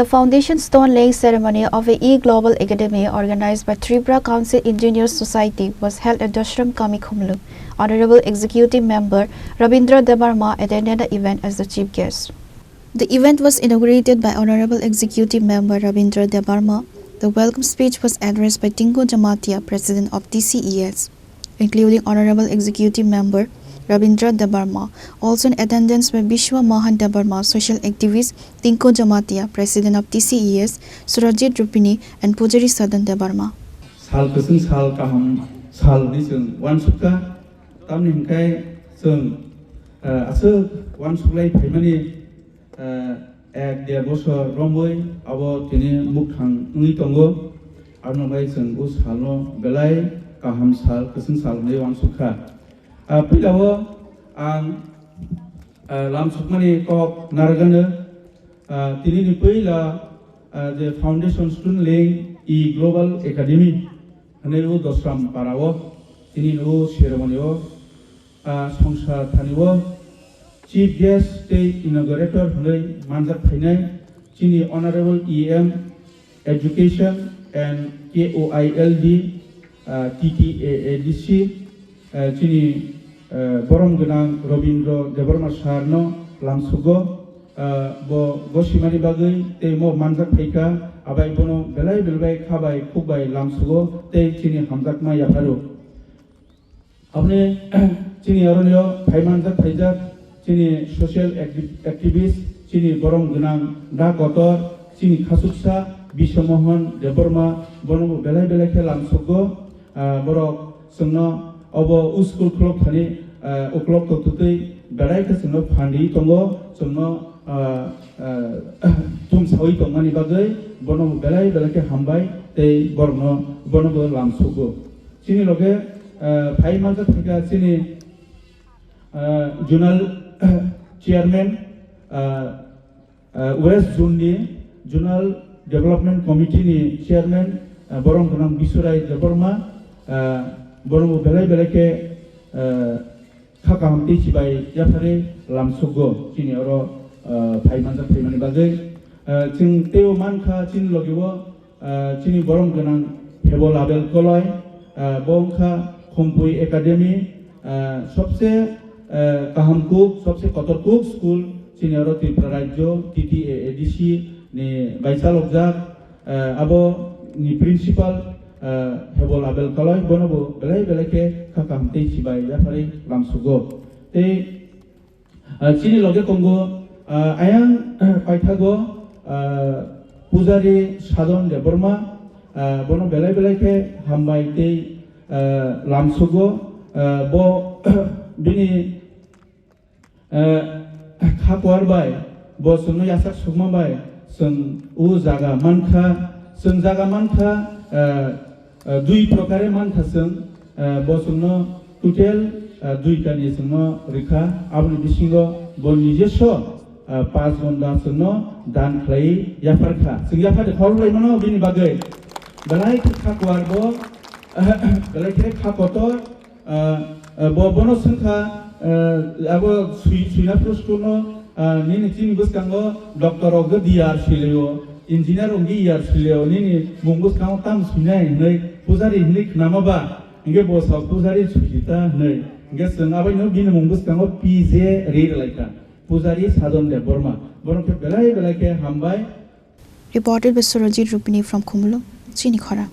The foundation stone laying ceremony of a E-Global Academy organized by Tripura Council Engineers Society was held at Dashram, Khumulwng. Hon'ble Executive Member Rabindra Debbarma attended the event as the chief guest. The event was inaugurated by Hon'ble Executive Member Rabindra Debbarma. The welcome speech was addressed by Tinku Jamatia, President of TCAADC, including Hon'ble Executive Member Rabindra Debbarma. Also in attendance were Bishwa Mahan Debbarma, social activist, Tinku Jamatia, President of TCAADC, Surajit Rupini, and Pujari Sadan Debbarma. Sal keseng sal kaham sal ni seng wan suka tam ni hingkai seng ase wan suklai paimani ek dia boso romboi abo tini mukhang ngi tongo arno bai seng us halno belai kaham sal keseng sal ni wan suka pilawo ang lam sukmani kok nargana tini ni pila the foundation student laying E-Global Academy hane u Dashram parawo tini u ceremony o songsa thaniwo chief guest state inaugurator hane manjak thainai Chini Honorable EM Education and KOILD TTAADC Chini Borom Gunang Rabindra Debbarma Sarno Lamsugo bo gosimani bagai te mo manjak thaika abai bono belai belbai khabai khukbai lamsugo te chini hamjak ma yafaru apne chini aronyo phai manjak thaijak chini social activist chini borom gunang da kotor chini khasuksa Biswamohan Debbarma bono belai belai ke lamsugo borok sungno abo uskul klok thani uklok to tutei belai ke sungno phandi tongo sungno tum sawi tongani bagai bono belai belai ke hambai te borno bono bo lamsugo chini loge phai manjak thika chini zonal chairman West Zone ni zonal development committee ni chairman borom gunang Bisurai Debbarma bono belai belai ke khakam ti sibai yapare lamsugo chini oro phai manjak thaimani bagai ching teo mankha chin logiwo chini borom gunang phebo label koloi bongkha Hon'ble Academy सबसे kahamkuk सबसे kotorkuk school chini oro Tripura rajyo TTAADC ni baisalokjak abo ni principal phebo label koloi bonobo belai belai ke khakam te sibai yapare lamsugo te chini loge kongo ayang paithago Pujari Sadan Debbarma bono belai belai ke hambai te lamsugo bo bini khakwar bai bo sunu yasak sugma bai sung u jaga mankha dui prokare mankha sung bo sunu total dui kani sunu rikha abni bisingo bo nijeso 5 घन्टा सुनो दान खाई याफारखा जों याफार खरलाय मनो बिनि बागै बलाय खाकवार बो बलाय खाकतर बो बनो संखा आबो सुइना प्रस्कुनो निनि चिनि बसकांगो डॉक्टर अग दियार सिलेयो इंजिनियर अंगि यार सिलेयो निनि मुंगसकांगो ताम सुइनाय नै पुजारी हिनि नामाबा इंगे बसा पुजारी सुइता नै इंगे जों आबायनो बिनि मुंगसकांगो पीजे रेलायका Pujari Sadan Debbarma. Reported by Surajit Rupini from Khumulwng, Chini Khorang.